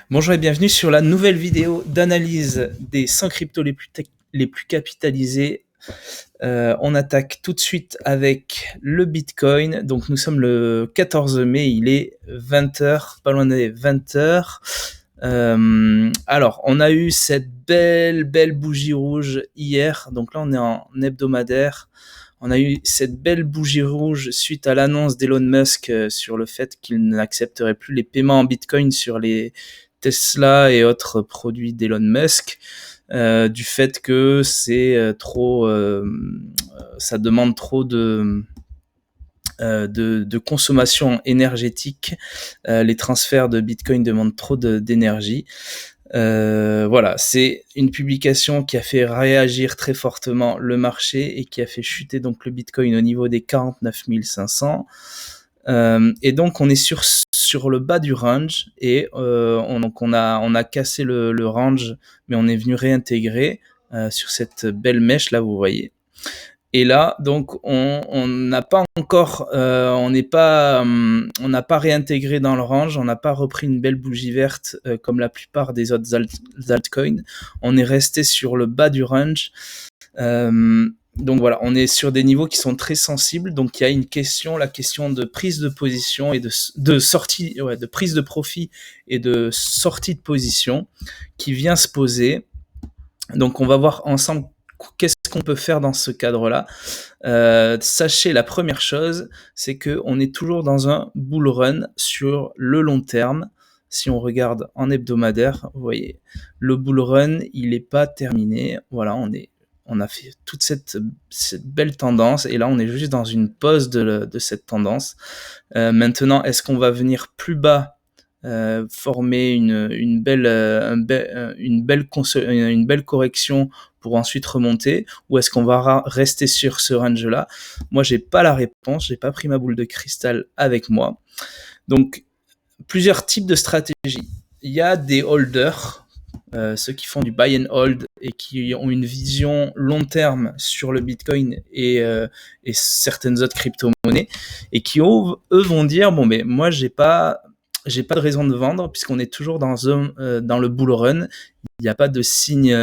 Bonjour et bienvenue sur la nouvelle vidéo d'analyse des 100 cryptos les plus capitalisés. On attaque tout de suite avec le Bitcoin. Donc nous sommes le 14 mai, il est 20h, pas loin des 20h. Alors, on a eu cette belle bougie rouge hier. Donc là, on est en hebdomadaire. On a eu cette belle bougie rouge suite à l'annonce d'Elon Musk sur le fait qu'il n'accepterait plus les paiements en Bitcoin sur les Tesla et autres produits d'Elon Musk, du fait que c'est trop, ça demande trop de consommation énergétique. Les transferts de Bitcoin demandent trop d'énergie. Voilà, c'est une publication qui a fait réagir très fortement le marché et qui a fait chuter donc le Bitcoin au niveau des 49 500. Et donc on est sur le bas du range et on a cassé le range, mais on est venu réintégrer sur cette belle mèche là, vous voyez. Et là, donc, on n'a pas encore, on n'a pas réintégré dans le range, on n'a pas repris une belle bougie verte comme la plupart des autres altcoins. On est resté sur le bas du range. Donc voilà, on est sur des niveaux qui sont très sensibles. Donc il y a une question, la question de prise de position et de sortie, de prise de profit et de sortie de position qui vient se poser. Donc on va voir ensemble qu'est-ce qu'on peut faire dans ce cadre-là. Sachez la première chose, c'est qu'on est toujours dans un bull run sur le long terme. Si on regarde en hebdomadaire, vous voyez, le bull run, il n'est pas terminé. Voilà, on a fait toute cette belle tendance et là on est juste dans une pause de cette tendance. Maintenant, est-ce qu'on va venir plus bas, former une belle correction pour ensuite remonter, ou est-ce qu'on va rester sur ce range là? Moi j'ai pas la réponse, j'ai pas pris ma boule de cristal avec moi. Donc plusieurs types de stratégies. Il y a des holders, ceux qui font du buy and hold et qui ont une vision long terme sur le Bitcoin et certaines autres crypto-monnaies, et qui eux vont dire bon, mais moi j'ai pas de raison de vendre puisqu'on est toujours dans le bull run. Il n'y a pas de signe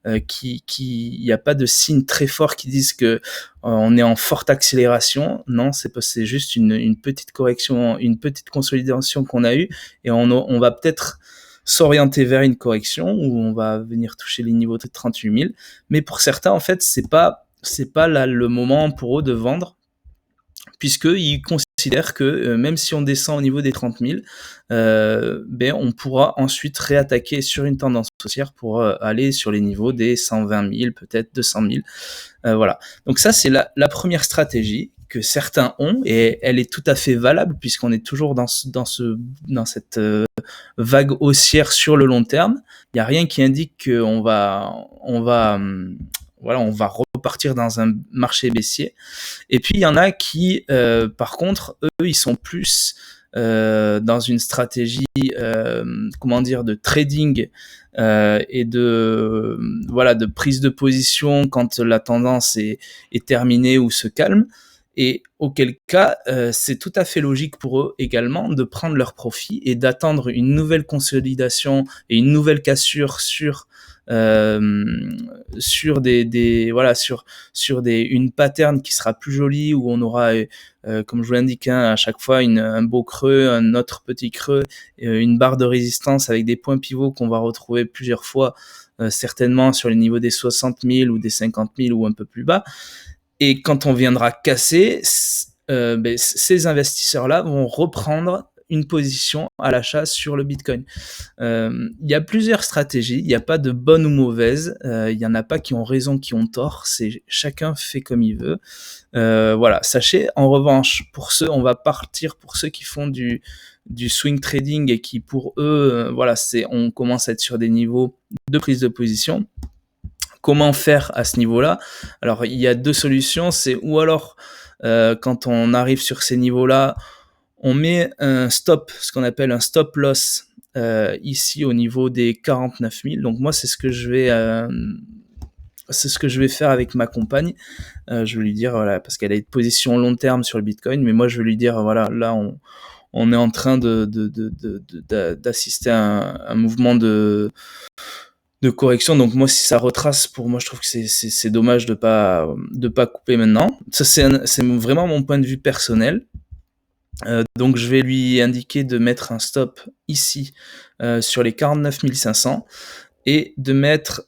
il n'y a pas de signe très fort qui disent que on est en forte accélération. Non, c'est juste une petite correction, une petite consolidation qu'on a eue, et on va peut-être s'orienter vers une correction où on va venir toucher les niveaux de 38 000. Mais pour certains, en fait, c'est pas là le moment pour eux de vendre, puisqu'ils considèrent que même si on descend au niveau des 30 000, on pourra ensuite réattaquer sur une tendance haussière pour aller sur les niveaux des 120 000, peut-être 200 000. Voilà. Donc ça, c'est la première stratégie que certains ont, et elle est tout à fait valable puisqu'on est toujours dans cette vague haussière sur le long terme. Il n'y a rien qui indique qu'on on va repartir dans un marché baissier. Et puis il y en a qui, par contre, eux, ils sont plus dans une stratégie, de trading et de prise de position quand la tendance est terminée ou se calme. Et auquel cas, c'est tout à fait logique pour eux également de prendre leur profit et d'attendre une nouvelle consolidation et une nouvelle cassure sur une pattern qui sera plus jolie, où on aura, comme je vous l'indique, à chaque fois un beau creux, un autre petit creux, une barre de résistance avec des points pivots qu'on va retrouver plusieurs fois, certainement sur les niveaux des 60 000 ou des 50 000 ou un peu plus bas. Et quand on viendra casser, ces investisseurs-là vont reprendre une position à l'achat sur le Bitcoin. Il y a plusieurs stratégies, il n'y a pas de bonne ou mauvaise, il n'y en a pas qui ont raison, qui ont tort, c'est chacun fait comme il veut. Voilà, sachez en revanche, on va partir pour ceux qui font du swing trading et qui pour eux, on commence à être sur des niveaux de prise de position. Comment faire à ce niveau-là? Alors, il y a deux solutions. C'est ou alors, quand on arrive sur ces niveaux-là, on met un stop, ce qu'on appelle un stop loss, ici au niveau des 49 000. Donc moi, c'est ce que je vais faire avec ma compagne. Je vais lui dire, voilà, parce qu'elle a une position long terme sur le Bitcoin, mais moi je vais lui dire, voilà, là on est en train d'assister à un mouvement de correction. Donc moi, si ça retrace, pour moi, je trouve que c'est dommage de pas couper maintenant. Ça, c'est vraiment mon point de vue personnel. Donc je vais lui indiquer de mettre un stop ici sur les 49 500 et de mettre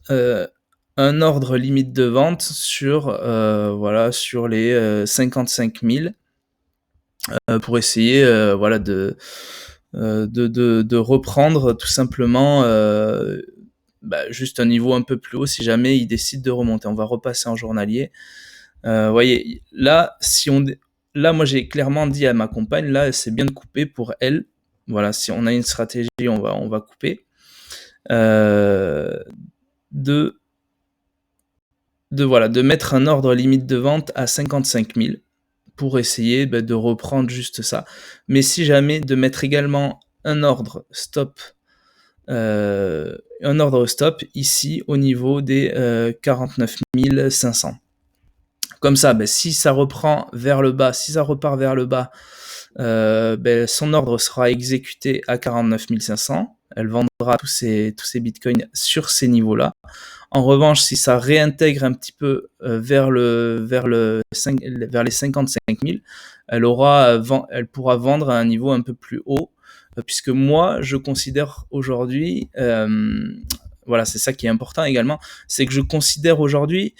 un ordre limite de vente sur sur les 55 000 pour essayer de reprendre tout simplement juste un niveau un peu plus haut si jamais il décide de remonter. On va repasser en journalier. Voyez, là, là, moi, j'ai clairement dit à ma compagne, là, c'est bien de couper pour elle. Voilà, si on a une stratégie, on va couper. De mettre un ordre limite de vente à 55 000 pour essayer de reprendre juste ça. Mais si jamais, de mettre également un ordre stop ici au niveau des 49 500. Comme ça, si ça reprend vers le bas, si ça repart vers le bas, son ordre sera exécuté à 49 500. Elle vendra tous ses bitcoins sur ces niveaux-là. En revanche, si ça réintègre un petit peu vers les 55 000, elle pourra vendre à un niveau un peu plus haut, puisque moi, je considère aujourd'hui, c'est ça qui est important également, c'est que je considère aujourd'hui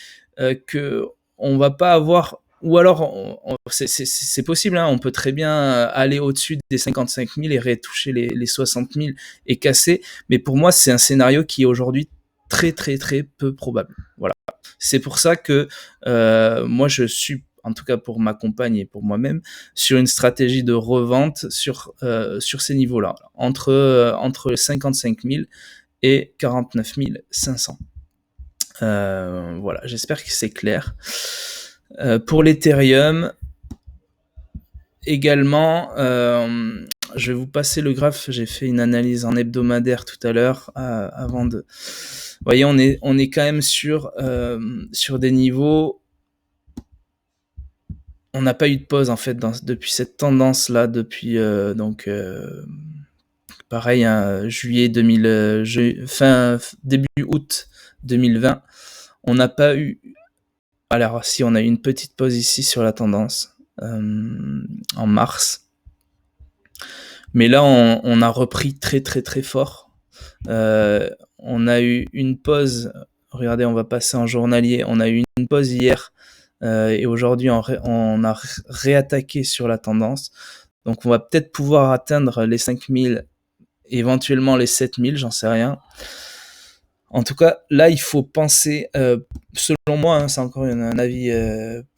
que on va pas avoir, ou alors c'est possible, hein, on peut très bien aller au-dessus des 55 000 et retoucher les 60 000 et casser, mais pour moi c'est un scénario qui est aujourd'hui très très très peu probable. Voilà. C'est pour ça que moi je suis, en tout cas pour ma compagne et pour moi-même, sur une stratégie de revente sur ces niveaux-là, entre 55 000 et 49 500. Voilà, j'espère que c'est clair. Pour l'Ethereum, également, je vais vous passer le graphe. J'ai fait une analyse en hebdomadaire tout à l'heure avant de. Vous voyez, on est quand même sur des niveaux. On n'a pas eu de pause en fait depuis cette tendance là, depuis pareil, hein, début août 2020. On n'a pas eu. Alors si, on a eu une petite pause ici sur la tendance en mars. Mais là, on a repris très très très fort. On a eu une pause. Regardez, on va passer en journalier. On a eu une pause hier et aujourd'hui, on a réattaqué sur la tendance. Donc, on va peut-être pouvoir atteindre les 5000, éventuellement les 7000, j'en sais rien. En tout cas, là, il faut penser, selon moi, hein, c'est encore un avis,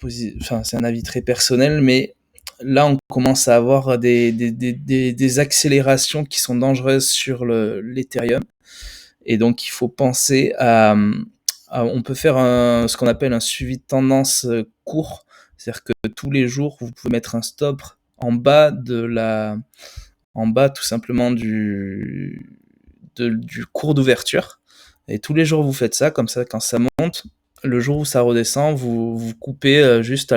c'est un avis très personnel, mais là, on commence à avoir des accélérations qui sont dangereuses sur l'Ethereum. Et donc, il faut penser on peut faire ce qu'on appelle un suivi de tendance court. C'est-à-dire que tous les jours, vous pouvez mettre un stop en bas tout simplement du cours d'ouverture. Et tous les jours, vous faites ça, comme ça, quand ça monte, le jour où ça redescend, vous coupez juste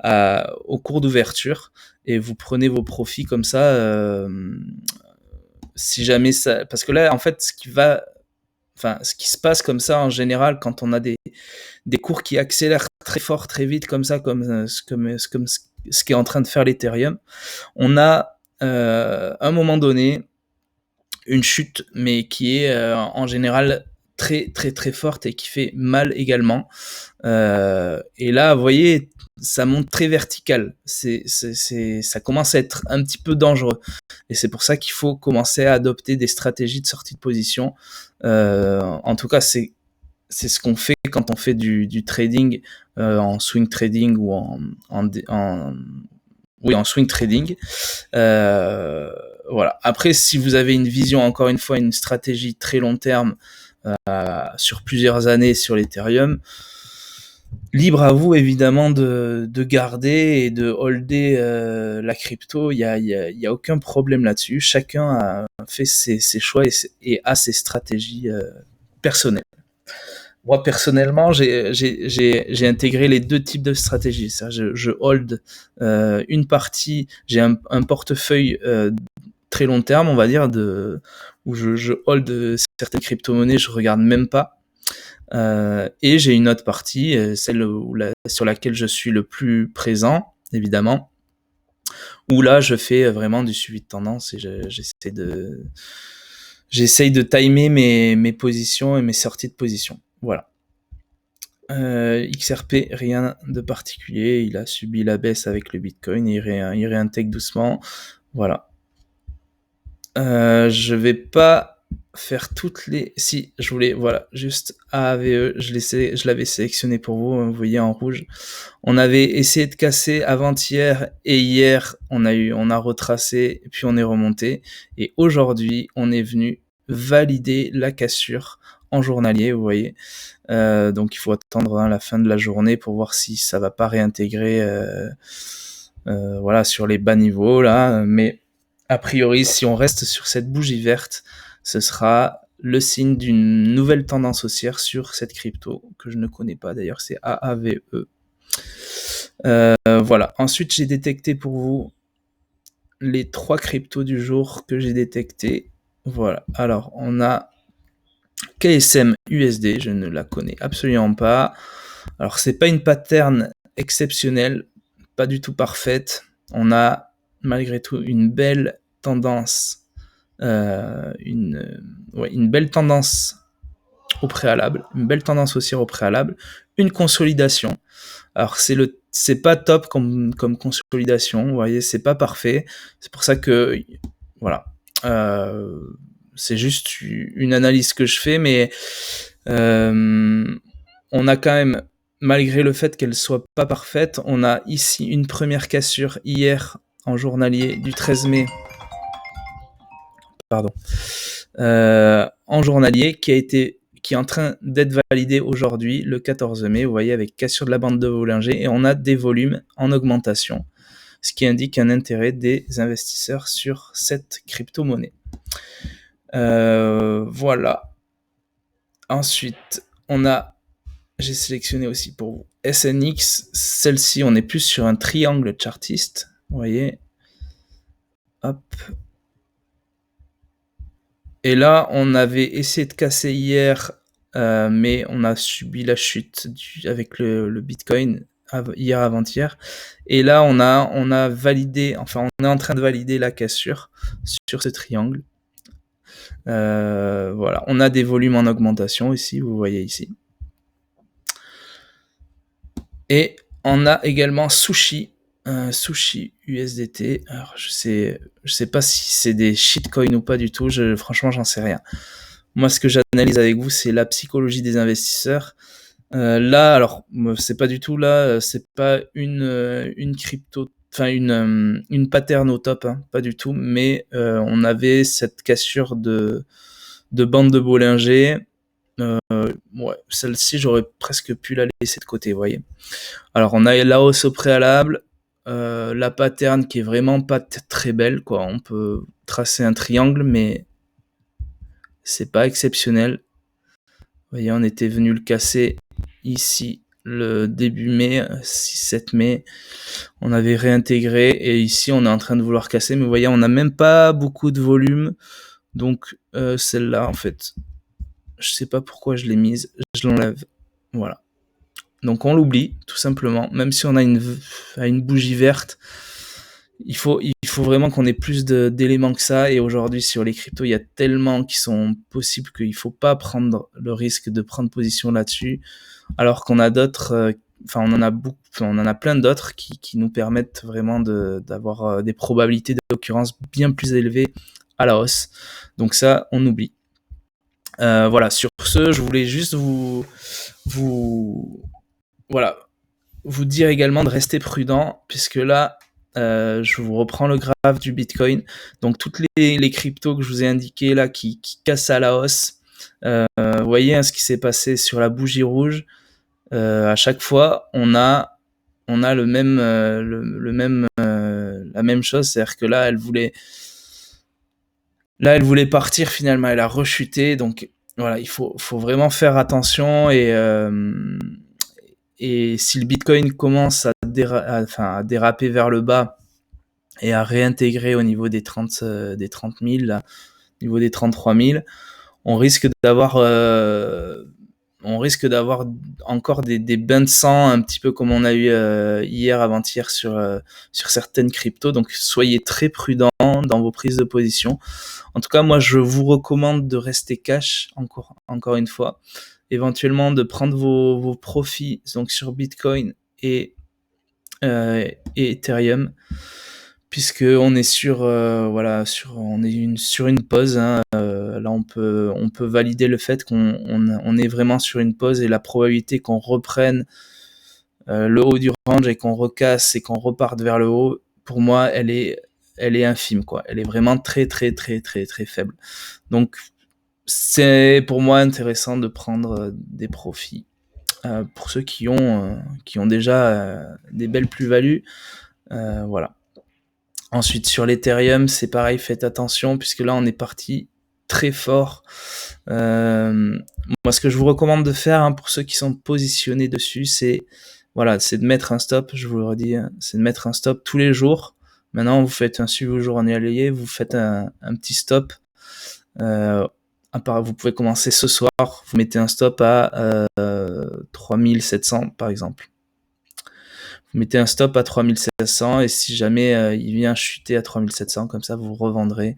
au cours d'ouverture et vous prenez vos profits comme ça. Si jamais ça, parce que là, en fait, ce qui se passe comme ça en général, quand on a des cours qui accélèrent très fort, très vite, comme ça, comme ce qui est en train de faire l'Ethereum, on a à un moment donné une chute, mais qui est en général très très très forte et qui fait mal également. Et là, vous voyez, ça monte très vertical. Ça commence à être un petit peu dangereux. Et c'est pour ça qu'il faut commencer à adopter des stratégies de sortie de position. En tout cas, c'est ce qu'on fait quand on fait du trading en swing trading ou en swing trading. Voilà. Après, si vous avez une vision, encore une fois, une stratégie très long terme sur plusieurs années sur l'Ethereum, libre à vous évidemment de garder et de holder la crypto. Il y a aucun problème là-dessus. Chacun a fait ses choix et a ses stratégies personnelles. Moi, personnellement, j'ai intégré les deux types de stratégies. Ça, je hold une partie, j'ai un portefeuille très long terme, on va dire, où je hold certaines crypto-monnaies, je regarde même pas. Et j'ai une autre partie, celle sur laquelle je suis le plus présent, évidemment, où là, je fais vraiment du suivi de tendance et j'essaye de timer mes positions et mes sorties de position. Voilà. XRP, rien de particulier. Il a subi la baisse avec le Bitcoin. Il réintègre doucement. Voilà. Je vais pas faire toutes les... Si, je voulais... Voilà, juste AAVE. Je l'avais sélectionné pour vous. Vous voyez en rouge. On avait essayé de casser avant-hier et hier, on a retracé, puis on est remonté. Et aujourd'hui, on est venu valider la cassure en journalier, vous voyez. Donc il faut attendre la fin de la journée pour voir si ça va pas réintégrer voilà, sur les bas niveaux là. Mais a priori, si on reste sur cette bougie verte, ce sera le signe d'une nouvelle tendance haussière sur cette crypto que je ne connais pas d'ailleurs, c'est AAVE. Voilà. Ensuite, j'ai détecté pour vous les 3 cryptos du jour que j'ai détectés. Voilà. Alors, on a KSM USD, je ne la connais absolument pas. Alors, c'est pas une pattern exceptionnelle, pas du tout parfaite. On a malgré tout une belle tendance, une belle tendance au préalable, une belle tendance haussière au préalable, une consolidation. Alors c'est pas top comme consolidation, vous voyez, c'est pas parfait. C'est pour ça que voilà, c'est juste une analyse que je fais, mais on a quand même, malgré le fait qu'elle soit pas parfaite, on a ici une première cassure hier en journalier du 13 mai. Pardon. En journalier qui est en train d'être validé aujourd'hui, le 14 mai, vous voyez, avec cassure de la bande de Bollinger, et on a des volumes en augmentation, ce qui indique un intérêt des investisseurs sur cette crypto-monnaie. Voilà. Ensuite, j'ai sélectionné aussi pour vous SNX. Celle-ci, on est plus sur un triangle chartiste, vous voyez. Hop. Et là, on avait essayé de casser hier, mais on a subi la chute avec le Bitcoin hier avant-hier. Et là, on a validé, enfin, on est en train de valider la cassure sur ce triangle. Voilà, on a des volumes en augmentation ici, vous voyez ici. Et on a également Sushi USDT. Alors je sais pas si c'est des shitcoins ou pas du tout. Franchement, j'en sais rien. Moi, ce que j'analyse avec vous, c'est la psychologie des investisseurs. Là, alors c'est pas du tout là, c'est pas une crypto, enfin une pattern au top, hein, pas du tout. Mais on avait cette cassure de bande de Bollinger. Ouais, celle-ci, j'aurais presque pu la laisser de côté, vous voyez. Alors, on a la hausse au préalable, la pattern qui est vraiment pas très belle, quoi. On peut tracer un triangle, mais c'est pas exceptionnel. Vous voyez, on était venu le casser ici le début mai, 6-7 mai. On avait réintégré et ici, on est en train de vouloir casser, mais vous voyez, on n'a même pas beaucoup de volume. Donc, celle-là, en fait, je sais pas pourquoi je l'ai mise, je l'enlève. Voilà. Donc on l'oublie, tout simplement. Même si on a une bougie verte, il faut vraiment qu'on ait plus d'éléments que ça. Et aujourd'hui, sur les cryptos, il y a tellement qui sont possibles qu'il faut pas prendre le risque de prendre position là-dessus. Alors qu'on a d'autres, on en a plein d'autres qui nous permettent vraiment d'avoir des probabilités d'occurrence bien plus élevées à la hausse. Donc ça, on oublie. Voilà, sur ce, je voulais juste voilà, vous dire également de rester prudent, puisque là, je vous reprends le graphe du Bitcoin. Donc toutes les cryptos que je vous ai indiquées là qui cassent à la hausse, vous voyez hein, ce qui s'est passé sur la bougie rouge. À chaque fois, on a le même, la même chose, c'est-à-dire que là, elle voulait partir finalement, elle a rechuté. Donc voilà, il faut vraiment faire attention et si le Bitcoin commence à déraper vers le bas et à réintégrer au niveau des 30 000, là, au niveau des 33 000, on risque d'avoir encore des bains de sang, un petit peu comme on a eu hier, avant-hier sur certaines cryptos. Donc soyez très prudents dans vos prises de position. En tout cas, moi, je vous recommande de rester cash, encore une fois. Éventuellement, de prendre vos profits donc sur Bitcoin et Ethereum, puisque on est sur une pause. Hein. Là, on peut valider le fait qu'on est vraiment sur une pause, et la probabilité qu'on reprenne le haut du range et qu'on recasse et qu'on reparte vers le haut, pour moi, elle est infime, quoi. Elle est vraiment très très très très très faible. Donc c'est pour moi intéressant de prendre des profits pour ceux qui ont déjà des belles plus-values. Voilà. Ensuite, sur l'Ethereum, c'est pareil, faites attention, puisque là, on est parti très fort. Moi, ce que je vous recommande de faire, hein, pour ceux qui sont positionnés dessus, c'est de mettre un stop, je vous le redis, hein, c'est de mettre un stop tous les jours. Maintenant, vous faites un suivi journalier, vous faites un petit stop. Vous pouvez commencer ce soir, vous mettez un stop à 3700 par exemple. Vous mettez un stop à 3700, et si jamais il vient chuter à 3700, comme ça vous revendrez,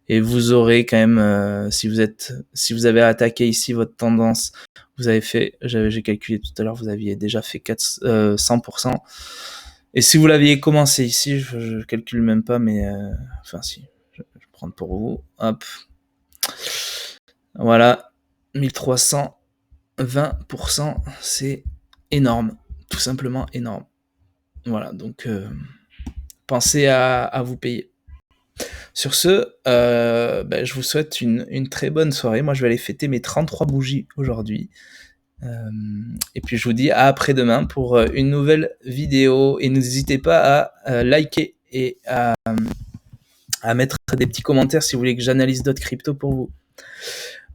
et vous aurez quand même, si vous avez attaqué ici votre tendance, j'ai calculé tout à l'heure, vous aviez déjà fait 100%. Et si vous l'aviez commencé ici, je calcule même pas, mais si, je vais prendre pour vous, hop, voilà, 1320%, c'est énorme, tout simplement énorme. Voilà, donc pensez à vous payer. Sur ce, je vous souhaite une très bonne soirée. Moi, je vais aller fêter mes 33 bougies aujourd'hui. Et puis, je vous dis à après-demain pour une nouvelle vidéo. Et n'hésitez pas à liker et à mettre des petits commentaires si vous voulez que j'analyse d'autres cryptos pour vous.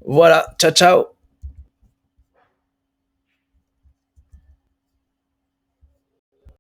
Voilà, ciao ciao!